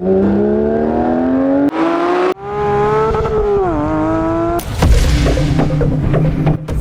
For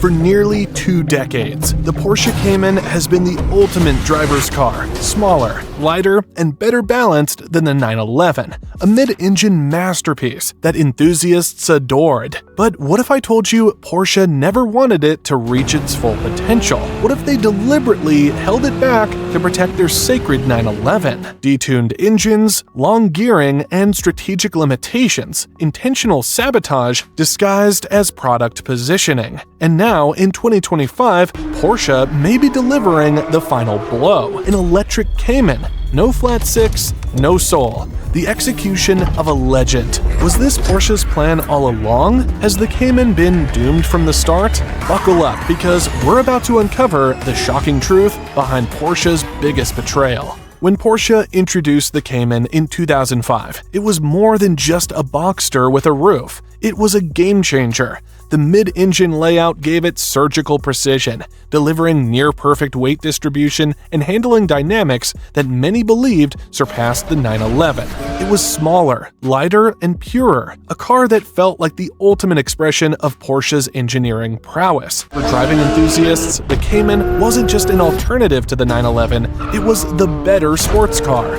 nearly 2 decades, the Porsche Cayman has been the ultimate driver's car, smaller, lighter, and better balanced than the 911, a mid-engine masterpiece that enthusiasts adored. But what if I told you Porsche never wanted it to reach its full potential? What if they deliberately held it back to protect their sacred 911? Detuned engines, long gearing, and strategic limitations, intentional sabotage disguised as product positioning. And now, in 2025, Porsche may be delivering the final blow, an electric Cayman. No flat six, no soul. The execution of a legend. Was this Porsche's plan all along? Has the Cayman been doomed from the start? Buckle up, because we're about to uncover the shocking truth behind Porsche's biggest betrayal. When Porsche introduced the Cayman in 2005, it was more than just a Boxster with a roof. It was a game-changer. The mid-engine layout gave it surgical precision, delivering near-perfect weight distribution and handling dynamics that many believed surpassed the 911. It was smaller, lighter, and purer, a car that felt like the ultimate expression of Porsche's engineering prowess. For driving enthusiasts, the Cayman wasn't just an alternative to the 911, it was the better sports car.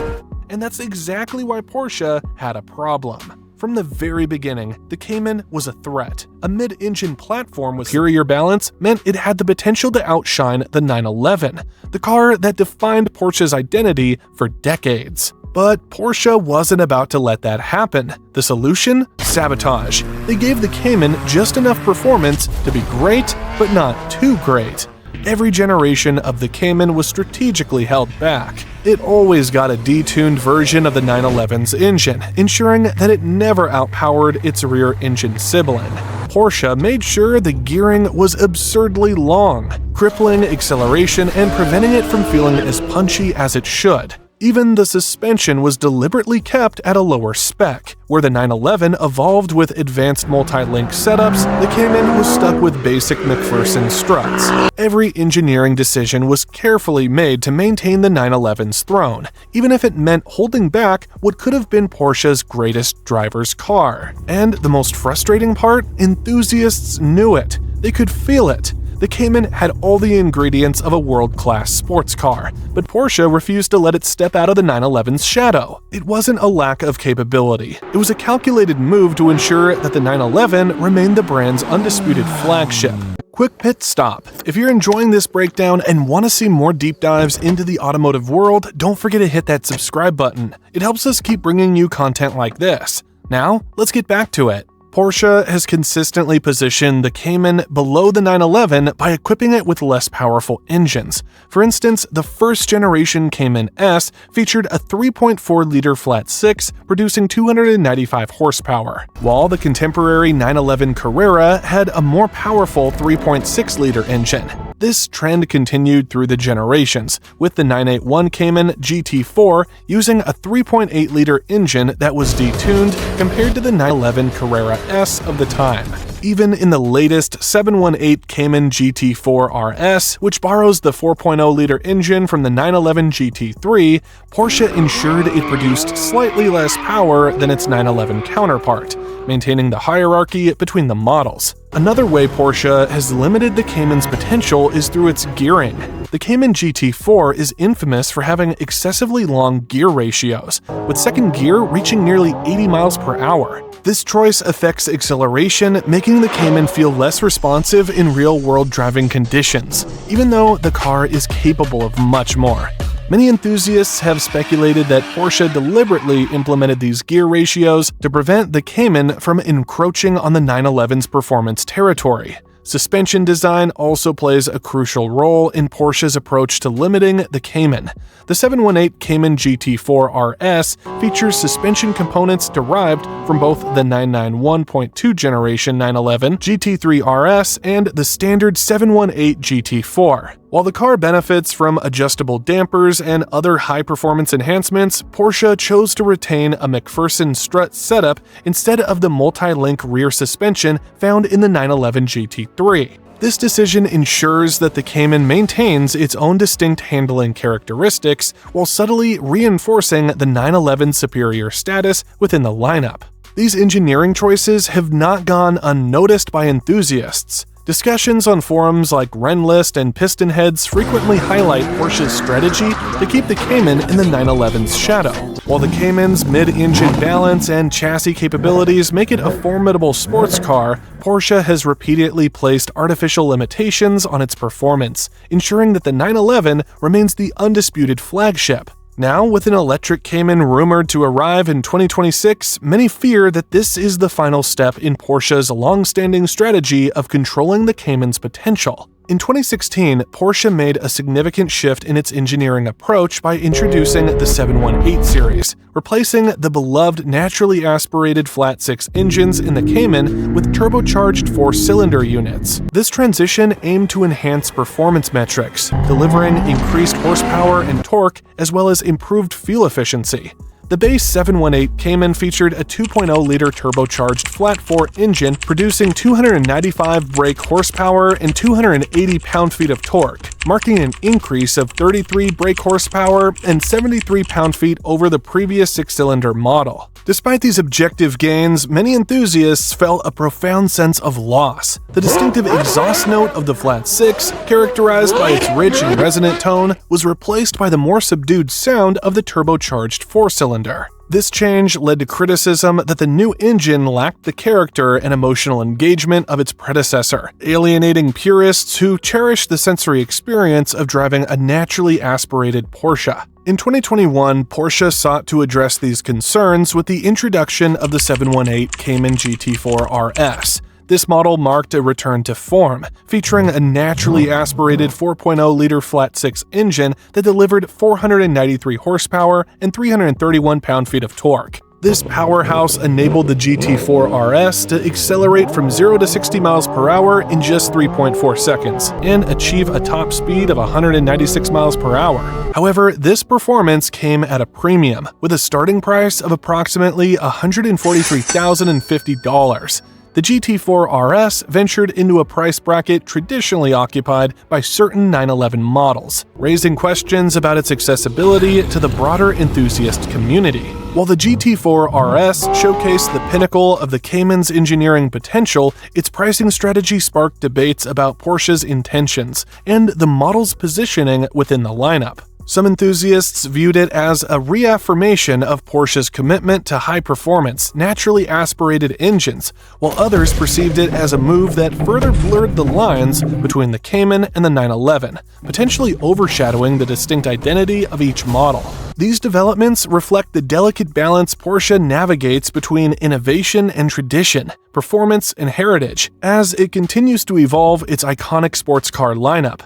And that's exactly why Porsche had a problem. From the very beginning, the Cayman was a threat. A mid-engine platform with superior balance meant it had the potential to outshine the 911, the car that defined Porsche's identity for decades. But Porsche wasn't about to let that happen. The solution? Sabotage. They gave the Cayman just enough performance to be great, but not too great. Every generation of the Cayman was strategically held back. It always got a detuned version of the 911's engine, ensuring that it never outpowered its rear engine sibling. Porsche made sure the gearing was absurdly long, crippling acceleration and preventing it from feeling as punchy as it should. Even the suspension was deliberately kept at a lower spec. Where the 911 evolved with advanced multi-link setups, the Cayman was stuck with basic McPherson struts. Every engineering decision was carefully made to maintain the 911's throne, even if it meant holding back what could have been Porsche's greatest driver's car. And the most frustrating part? Enthusiasts knew it. They could feel it. The Cayman had all the ingredients of a world-class sports car, but Porsche refused to let it step out of the 911's shadow. It wasn't a lack of capability. It was a calculated move to ensure that the 911 remained the brand's undisputed flagship. Quick pit stop. If you're enjoying this breakdown and want to see more deep dives into the automotive world, don't forget to hit that subscribe button. It helps us keep bringing you content like this. Now, let's get back to it. Porsche has consistently positioned the Cayman below the 911 by equipping it with less powerful engines. For instance, the first-generation Cayman S featured a 3.4-liter flat-six, producing 295 horsepower, while the contemporary 911 Carrera had a more powerful 3.6-liter engine. This trend continued through the generations, with the 981 Cayman GT4 using a 3.8-liter engine that was detuned compared to the 911 Carrera S of the time. Even in the latest 718 Cayman GT4 RS, which borrows the 4.0-liter engine from the 911 GT3, Porsche ensured it produced slightly less power than its 911 counterpart, maintaining the hierarchy between the models. Another way Porsche has limited the Cayman's potential is through its gearing. The Cayman GT4 is infamous for having excessively long gear ratios, with second gear reaching nearly 80 miles per hour. This choice affects acceleration, making the Cayman feel less responsive in real-world driving conditions, even though the car is capable of much more. Many enthusiasts have speculated that Porsche deliberately implemented these gear ratios to prevent the Cayman from encroaching on the 911's performance territory. Suspension design also plays a crucial role in Porsche's approach to limiting the Cayman. The 718 Cayman GT4 RS features suspension components derived from both the 991.2 generation 911 GT3 RS and the standard 718 GT4. While the car benefits from adjustable dampers and other high-performance enhancements, Porsche chose to retain a McPherson strut setup instead of the multi-link rear suspension found in the 911 GT3. This decision ensures that the Cayman maintains its own distinct handling characteristics while subtly reinforcing the 911's superior status within the lineup. These engineering choices have not gone unnoticed by enthusiasts. Discussions on forums like Renlist and Pistonheads frequently highlight Porsche's strategy to keep the Cayman in the 911's shadow. While the Cayman's mid-engine balance and chassis capabilities make it a formidable sports car, Porsche has repeatedly placed artificial limitations on its performance, ensuring that the 911 remains the undisputed flagship. Now, with an electric Cayman rumored to arrive in 2026, many fear that this is the final step in Porsche's long-standing strategy of controlling the Cayman's potential. In 2016, Porsche made a significant shift in its engineering approach by introducing the 718 series, replacing the beloved naturally aspirated flat-six engines in the Cayman with turbocharged four-cylinder units. This transition aimed to enhance performance metrics, delivering increased horsepower and torque as well as improved fuel efficiency. The base 718 Cayman featured a 2.0-liter turbocharged flat-four engine producing 295 brake horsepower and 280 pound-feet of torque, marking an increase of 33 brake horsepower and 73 pound-feet over the previous six-cylinder model. Despite these objective gains, many enthusiasts felt a profound sense of loss. The distinctive exhaust note of the flat six, characterized by its rich and resonant tone, was replaced by the more subdued sound of the turbocharged four-cylinder. This change led to criticism that the new engine lacked the character and emotional engagement of its predecessor, alienating purists who cherish the sensory experience of driving a naturally aspirated Porsche. In 2021, Porsche sought to address these concerns with the introduction of the 718 Cayman GT4 RS. This model marked a return to form, featuring a naturally aspirated 4.0-liter flat-six engine that delivered 493 horsepower and 331 pound-feet of torque. This powerhouse enabled the GT4 RS to accelerate from 0 to 60 miles per hour in just 3.4 seconds and achieve a top speed of 196 miles per hour. However, this performance came at a premium, with a starting price of approximately $143,050. The GT4 RS ventured into a price bracket traditionally occupied by certain 911 models, raising questions about its accessibility to the broader enthusiast community. While the GT4 RS showcased the pinnacle of the Cayman's engineering potential, its pricing strategy sparked debates about Porsche's intentions and the model's positioning within the lineup. Some enthusiasts viewed it as a reaffirmation of Porsche's commitment to high-performance, naturally aspirated engines, while others perceived it as a move that further blurred the lines between the Cayman and the 911, potentially overshadowing the distinct identity of each model. These developments reflect the delicate balance Porsche navigates between innovation and tradition, performance and heritage, as it continues to evolve its iconic sports car lineup.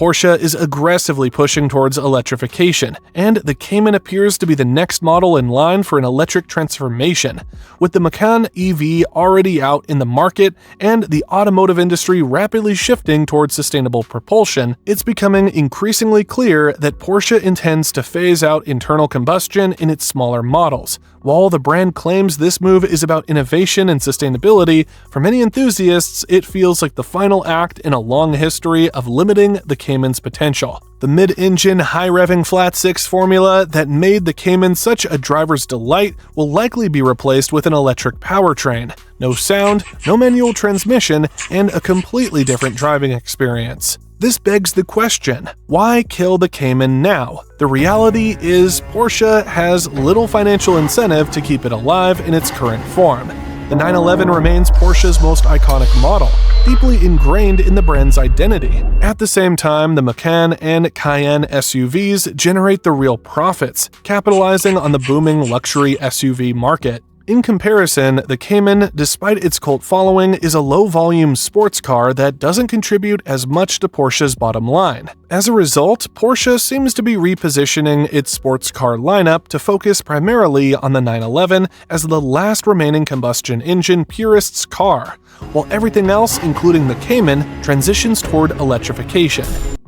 Porsche is aggressively pushing towards electrification, and the Cayman appears to be the next model in line for an electric transformation. With the Macan EV already out in the market and the automotive industry rapidly shifting towards sustainable propulsion, it's becoming increasingly clear that Porsche intends to phase out internal combustion in its smaller models. While the brand claims this move is about innovation and sustainability, for many enthusiasts, it feels like the final act in a long history of limiting the Cayman's potential. The mid-engine, high-revving flat-six formula that made the Cayman such a driver's delight will likely be replaced with an electric powertrain. No sound, no manual transmission, and a completely different driving experience. This begs the question, why kill the Cayman now? The reality is Porsche has little financial incentive to keep it alive in its current form. The 911 remains Porsche's most iconic model, deeply ingrained in the brand's identity. At the same time, the Macan and Cayenne SUVs generate the real profits, capitalizing on the booming luxury SUV market. In comparison, the Cayman, despite its cult following, is a low-volume sports car that doesn't contribute as much to Porsche's bottom line. As a result, Porsche seems to be repositioning its sports car lineup to focus primarily on the 911 as the last remaining combustion engine purist's car, while everything else, including the Cayman, transitions toward electrification.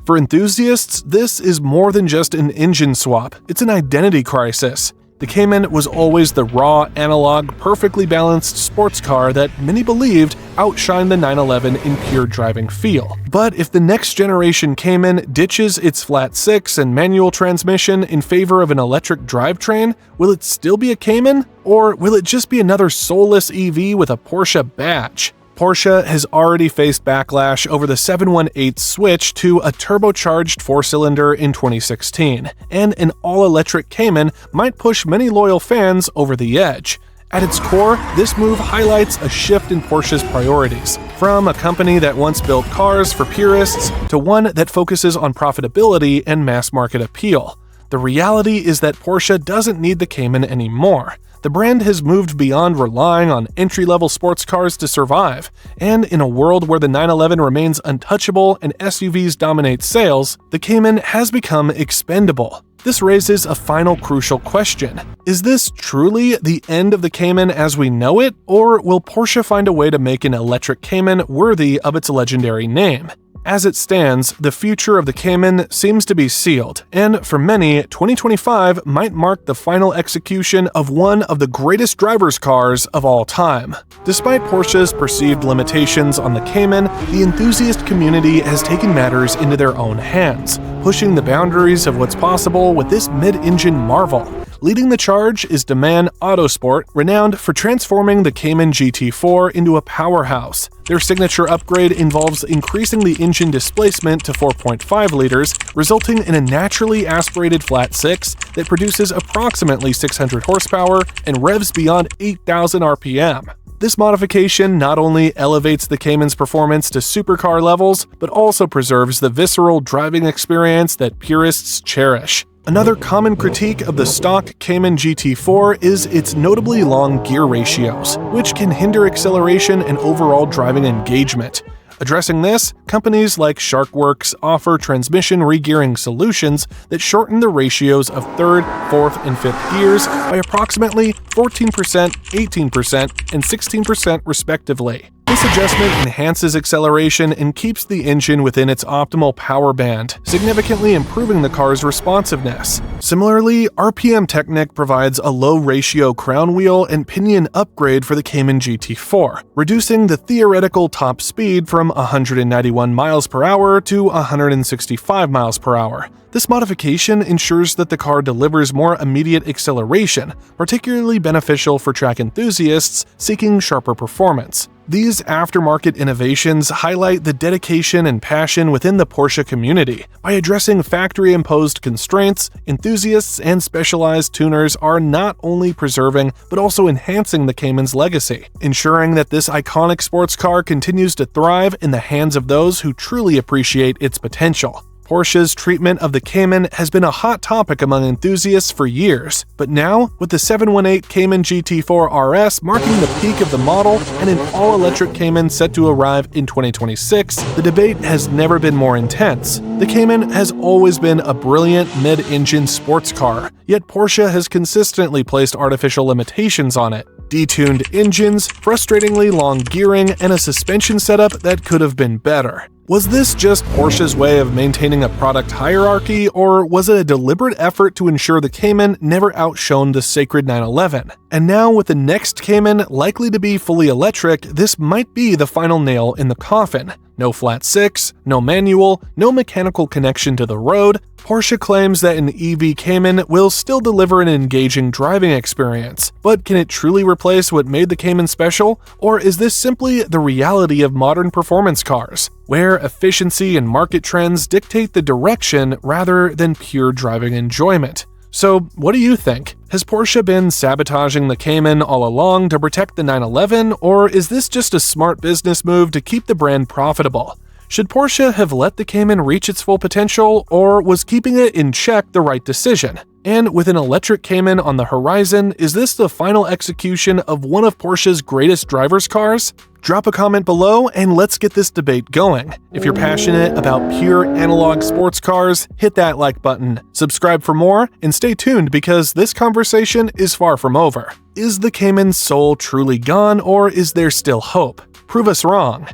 For enthusiasts, this is more than just an engine swap, it's an identity crisis. The Cayman was always the raw, analog, perfectly balanced sports car that many believed outshined the 911 in pure driving feel. But if the next generation Cayman ditches its flat six and manual transmission in favor of an electric drivetrain, will it still be a Cayman? Or will it just be another soulless EV with a Porsche badge? Porsche has already faced backlash over the 718's switch to a turbocharged four-cylinder in 2016, and an all-electric Cayman might push many loyal fans over the edge. At its core, this move highlights a shift in Porsche's priorities, from a company that once built cars for purists to one that focuses on profitability and mass-market appeal. The reality is that Porsche doesn't need the Cayman anymore. The brand has moved beyond relying on entry-level sports cars to survive, and in a world where the 911 remains untouchable and SUVs dominate sales, the Cayman has become expendable. This raises a final crucial question. Is this truly the end of the Cayman as we know it, or will Porsche find a way to make an electric Cayman worthy of its legendary name? As it stands, the future of the Cayman seems to be sealed, and for many, 2025 might mark the final execution of one of the greatest driver's cars of all time. Despite Porsche's perceived limitations on the Cayman, the enthusiast community has taken matters into their own hands, pushing the boundaries of what's possible with this mid-engine marvel. Leading the charge is Deman Autosport, renowned for transforming the Cayman GT4 into a powerhouse. Their signature upgrade involves increasing the engine displacement to 4.5 liters, resulting in a naturally aspirated flat six that produces approximately 600 horsepower and revs beyond 8,000 RPM. This modification not only elevates the Cayman's performance to supercar levels, but also preserves the visceral driving experience that purists cherish. Another common critique of the stock Cayman GT4 is its notably long gear ratios, which can hinder acceleration and overall driving engagement. Addressing this, companies like SharkWorks offer transmission regearing solutions that shorten the ratios of third, fourth, and fifth gears by approximately 14%, 18%, and 16% respectively. This adjustment enhances acceleration and keeps the engine within its optimal power band, significantly improving the car's responsiveness. Similarly, RPM Technic provides a low-ratio crown wheel and pinion upgrade for the Cayman GT4, reducing the theoretical top speed from 191 miles per hour to 165 miles per hour. This modification ensures that the car delivers more immediate acceleration, particularly beneficial for track enthusiasts seeking sharper performance. These aftermarket innovations highlight the dedication and passion within the Porsche community. By addressing factory-imposed constraints, enthusiasts and specialized tuners are not only preserving but also enhancing the Cayman's legacy, ensuring that this iconic sports car continues to thrive in the hands of those who truly appreciate its potential. Porsche's treatment of the Cayman has been a hot topic among enthusiasts for years, but now, with the 718 Cayman GT4 RS marking the peak of the model and an all-electric Cayman set to arrive in 2026, the debate has never been more intense. The Cayman has always been a brilliant mid-engine sports car, yet Porsche has consistently placed artificial limitations on it. Detuned engines, frustratingly long gearing, and a suspension setup that could have been better. Was this just Porsche's way of maintaining a product hierarchy, or was it a deliberate effort to ensure the Cayman never outshone the sacred 911? And now, with the next Cayman likely to be fully electric, this might be the final nail in the coffin. No flat six, no manual, no mechanical connection to the road. Porsche claims that an EV Cayman will still deliver an engaging driving experience, but can it truly replace what made the Cayman special? Or is this simply the reality of modern performance cars, where efficiency and market trends dictate the direction rather than pure driving enjoyment? So, what do you think? Has Porsche been sabotaging the Cayman all along to protect the 911, or is this just a smart business move to keep the brand profitable? Should Porsche have let the Cayman reach its full potential, or was keeping it in check the right decision? And with an electric Cayman on the horizon, is this the final execution of one of Porsche's greatest driver's cars? Drop a comment below and let's get this debate going. If you're passionate about pure analog sports cars, hit that like button, subscribe for more, and stay tuned because this conversation is far from over. Is the Cayman's soul truly gone, or is there still hope? Prove us wrong.